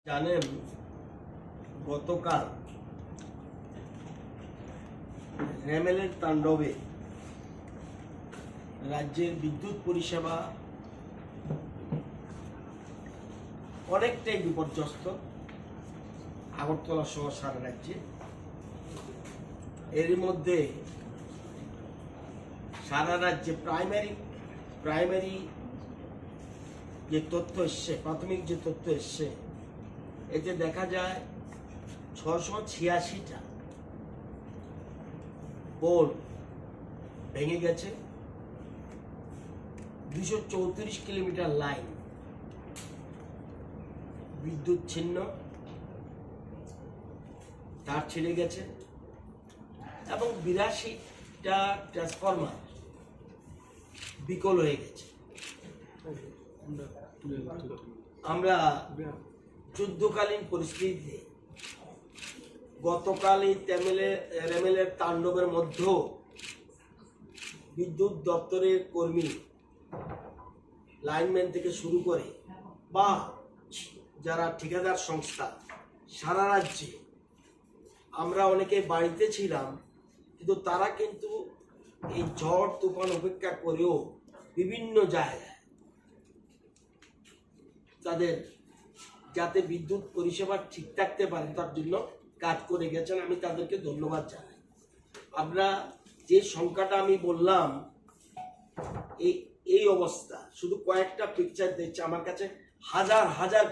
জানেন গতকাল রেমেলের তাণ্ডবে রাজ্যের বিদ্যুৎ পরিষেবা অনেকটাই বিপর্যস্ত, আগরতলা সহ সারা রাজ্যে। এর মধ্যে সারা রাজ্যে প্রাইমারি যে তথ্য এসছে, প্রাথমিক যে তথ্য এসছে, এতে দেখা যায় 686টা পোল ভেঙে গেছে, 234 কিলোমিটার লাইন বিদ্যুৎ ছিন্ন, তার ছিঁড়ে গেছে এবং 82টা ট্রান্সফরমার বিকল হয়ে গেছে। আমরা যুদ্ধকালীন পরিস্থিতিতে গতকাল এই রেমেলের তাণ্ডবের মধ্যেও বিদ্যুৎ দপ্তরের কর্মী, লাইনম্যান থেকে শুরু করে বা যারা ঠিকাদার সংস্থা, সারা রাজ্যে আমরা অনেকে বাড়িতে ছিলাম, কিন্তু তারা কিন্তু এই ঝড় তুফান উপেক্ষা করেও বিভিন্ন জায়গায় তাদের যাতে বিদ্যুৎ পরিষেবা ঠিক থাকতে পারে তার জন্য কাজ করে গেছেন। আমি তাদেরকে ধন্যবাদ জানাই। আমরা যে সংখ্যাটা আমি বললাম, এই অবস্থা শুধু কয়েকটা পিকচার দিচ্ছে, আমার কাছে হাজার হাজার